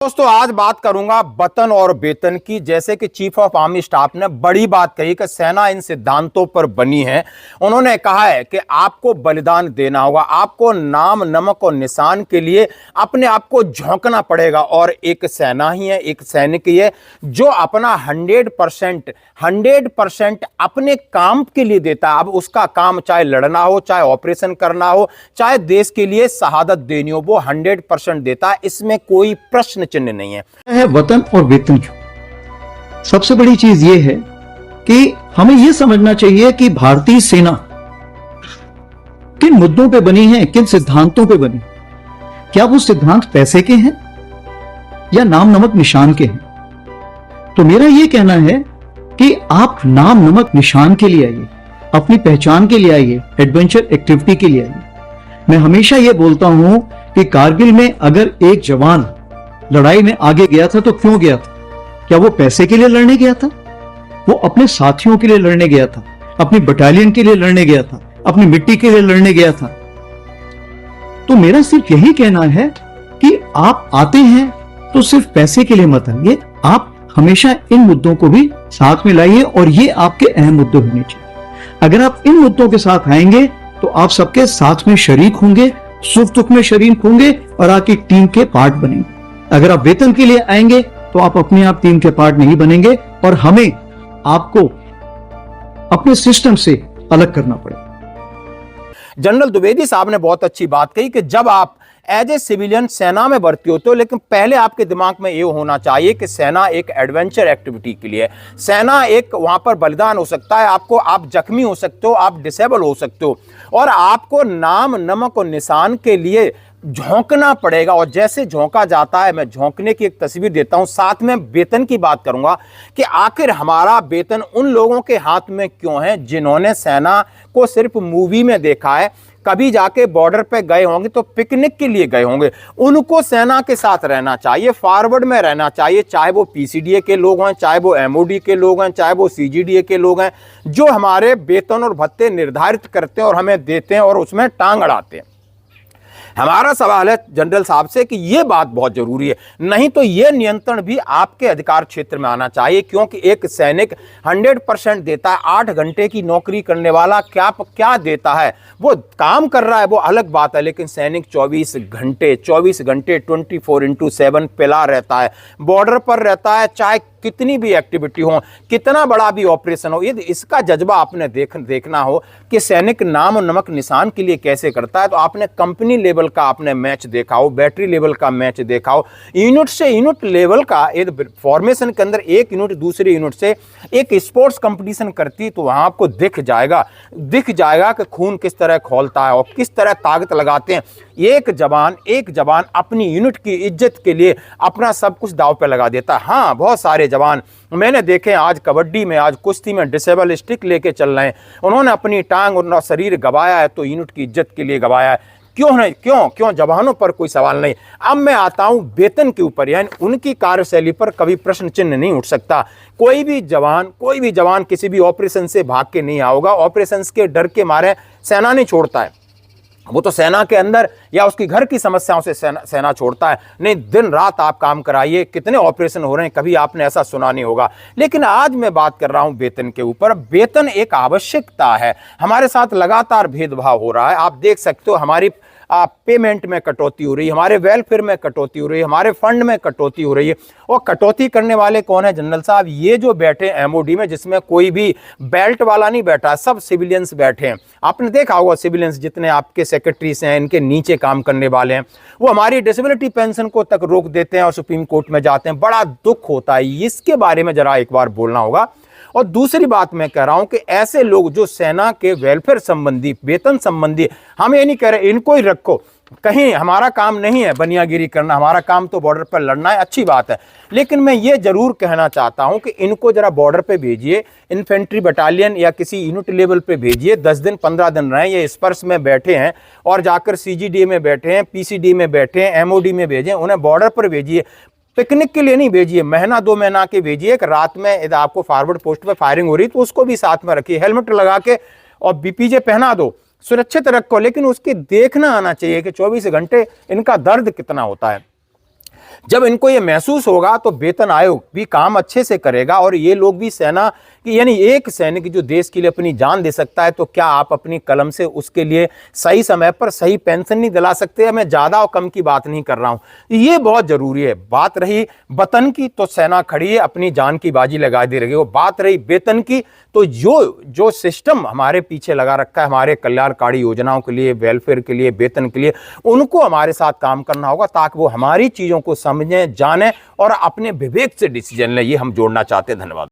दोस्तों आज बात करूंगा वतन और वेतन की। जैसे कि चीफ ऑफ आर्मी स्टाफ ने बड़ी बात कही कि सेना इन सिद्धांतों पर बनी है। उन्होंने कहा है कि आपको बलिदान देना होगा, आपको नाम नमक और निशान के लिए अपने आप को झोंकना पड़ेगा। और एक सेना ही है, एक सैनिक ही है जो अपना 100% अपने काम के लिए देता है। अब उसका काम चाहे लड़ना हो, चाहे ऑपरेशन करना हो, चाहे देश के लिए शहादत देनी हो, वो 100% देता है। इसमें कोई प्रश्न चिन्ह नहीं है। वतन और वेतन क्यों? सबसे बड़ी चीज यह है कि हमें यह समझना चाहिए कि भारतीय सेना किन मुद्दों पे बनी है, किन सिद्धांतों पे बनी। क्या वो सिद्धांत पैसे के हैं या नाम नमक निशान के हैं? तो मेरा यह कहना है कि आप नाम नमक निशान के लिए आइए, अपनी पहचान के लिए आइए, एडवेंचर एक्टिविटी के लिए आइए। मैं हमेशा यह बोलता हूं कि कारगिल में अगर एक जवान लड़ाई में आगे गया था तो क्यों गया था? क्या वो पैसे के लिए लड़ने गया था? वो अपने साथियों के लिए लड़ने गया था, अपनी बटालियन के लिए लड़ने गया था, अपनी मिट्टी के लिए लड़ने गया था। तो मेरा सिर्फ यही कहना है कि आप आते हैं तो सिर्फ पैसे के लिए मत आइए, आप हमेशा इन मुद्दों को भी साथ में लाइए और ये आपके अहम मुद्दे होने चाहिए। अगर आप इन मुद्दों के साथ आएंगे तो आप सबके साथ में शरीक होंगे, सुख दुख में शरीक होंगे और आपकी टीम के पार्ट बनेंगे। अगर आप वेतन के लिए आएंगे तो आप अपने आप टीम के पार्ट नहीं बनेंगे और हमें आपको अपने सिस्टम से अलग करना पड़ेगा। जनरल द्विवेदी साहब ने बहुत अच्छी बात कही कि जब आप एज ए सिविलियन सेना में भर्ती होते हो, लेकिन पहले आपके दिमाग में ये होना चाहिए कि सेना एक एडवेंचर एक्टिविटी के लिए, सेना एक वहां पर बलिदान हो सकता है, आपको आप जख्मी हो सकते हो, आप डिसेबल हो सकते हो और आपको नाम नमक और निशान के लिए झोंकना पड़ेगा। और जैसे झोंका जाता है, मैं झोंकने की एक तस्वीर देता हूं, साथ में वेतन की बात करूंगा कि आखिर हमारा वेतन उन लोगों के हाथ में क्यों है जिन्होंने सेना को सिर्फ मूवी में देखा है, कभी जाके बॉर्डर पे गए होंगे तो पिकनिक के लिए गए होंगे। उनको सेना के साथ रहना चाहिए, फॉरवर्ड में रहना चाहिए, चाहे वो पीसीडीए के लोग हैं, चाहे वो एमओडी के लोग हैं, चाहे वो सीजीडीए के लोग हैं, जो हमारे वेतन और भत्ते निर्धारित करते हैं और हमें देते हैं और उसमें टांग अड़ाते हैं। हमारा सवाल है जनरल साहब से कि यह बात बहुत जरूरी है, नहीं तो यह नियंत्रण भी आपके अधिकार क्षेत्र में आना चाहिए, क्योंकि एक सैनिक 100% देता है। 8 घंटे की नौकरी करने वाला क्या देता है, वो काम कर रहा है वो अलग बात है, लेकिन सैनिक 24 घंटे 24/7 पिला रहता है, बॉर्डर पर रहता है, चाहे कितनी भी एक्टिविटी हो, कितना बड़ा भी ऑपरेशन हो। यदि इसका जज्बा आपने देखना हो कि सैनिक नाम और नमक निशान के लिए कैसे करता है, तो आपने कंपनी लेवल का आपने मैच देखा हो, बैटरी लेवल का मैच देखा हो, यूनिट से यूनिट लेवल का फॉर्मेशन के अंदर एक यूनिट दूसरे यूनिट से एक स्पोर्ट्स कंपटीशन करती, तो वहां आपको दिख जाएगा कि खून किस तरह खौलता है और किस तरह ताकत लगाते हैं। एक जवान अपनी यूनिट की इज्जत के लिए अपना सब कुछ दांव पे लगा देता है। हाँ, बहुत सारे जवान मैंने देखे आज कबड्डी में, आज कुश्ती में डिसेबल स्टिक लेके चल रहे हैं, उन्होंने अपनी टांग और शरीर गवाया है तो यूनिट की इज्जत के लिए गवाया है। क्यों नहीं, क्यों जवानों पर कोई सवाल नहीं। अब मैं आता हूं वेतन के ऊपर, यानी उनकी कार्यशैली पर कभी प्रश्न चिन्ह नहीं उठ सकता। कोई भी जवान किसी भी ऑपरेशन से भाग के नहीं आओगा, ऑपरेशन के डर के मारे सेना नहीं छोड़ता है, वो तो सेना के अंदर या उसकी घर की समस्याओं से सेना छोड़ता है। नहीं, दिन रात आप काम कराइए, कितने ऑपरेशन हो रहे हैं, कभी आपने ऐसा सुना नहीं होगा। लेकिन आज मैं बात कर रहा हूं वेतन के ऊपर। वेतन एक आवश्यकता है, हमारे साथ लगातार भेदभाव हो रहा है। आप देख सकते हो हमारी पेमेंट में कटौती हो रही है, हमारे वेलफेयर में कटौती हो रही है, हमारे फंड में कटौती हो रही है। और कटौती करने वाले कौन है जनरल साहब? ये जो बैठे एमओडी में, जिसमें कोई भी बेल्ट वाला नहीं बैठा, सब सिविलियंस बैठे हैं। आपने देखा होगा सिविलियंस जितने आपके सेक्रेटरीज हैं, इनके नीचे काम करने वाले हैं, वो हमारी डिसेबिलिटी पेंशन को तक रोक देते हैं और सुप्रीम कोर्ट में जाते हैं। बड़ा दुख होता है, इसके बारे में जरा एक बार बोलना होगा। और दूसरी बात मैं कह रहा हूं कि ऐसे लोग जो सेना के वेलफेयर संबंधी, वेतन संबंधी, हम ये नहीं कह रहे इनको ही रखो, कहीं हमारा काम नहीं है बनियागिरी करना, हमारा काम तो बॉर्डर पर लड़ना है, अच्छी बात है। लेकिन मैं ये जरूर कहना चाहता हूं कि इनको जरा बॉर्डर पे भेजिए, इन्फेंट्री बटालियन या किसी यूनिट लेवल पे भेजिए, 10 दिन 15 दिन रहें। ये स्पर्श में बैठे हैं और जाकर सीजीडी में बैठे हैं, पीसीडी में बैठे हैं, एमओडी में भेजें, उन्हें बॉर्डर पर भेजिए। पिकनिक के लिए नहीं भेजिए, महीना 2 महीना के भेजिए। एक रात में यदि आपको फॉरवर्ड पोस्ट पे फायरिंग हो रही तो उसको भी साथ में रखिए, हेलमेट लगा के और बीपीजे पहना दो, सुरक्षित रखो। लेकिन उसकी देखना आना चाहिए कि 24 घंटे इनका दर्द कितना होता है। जब इनको ये महसूस होगा तो वेतन आयोग भी काम अच्छे से करेगा और ये लोग भी सेना की, यानी एक सैनिक जो देश के लिए अपनी जान दे सकता है, तो क्या आप अपनी कलम से उसके लिए सही समय पर सही पेंशन नहीं दिला सकते? मैं ज्यादा और कम की बात नहीं कर रहा हूं, ये बहुत जरूरी है। बात रही वतन की तो सेना खड़ी है, अपनी जान की बाजी लगा दे रही है। बात रही वेतन की तो जो सिस्टम हमारे पीछे लगा रखा है हमारे कल्याणकारी योजनाओं के लिए, वेलफेयर के लिए, वेतन के लिए, उनको हमारे साथ काम करना होगा ताकि वो हमारी चीजों को समझें, जानें और अपने विवेक से डिसीजन लें। ये हम जोड़ना चाहते हैं। धन्यवाद।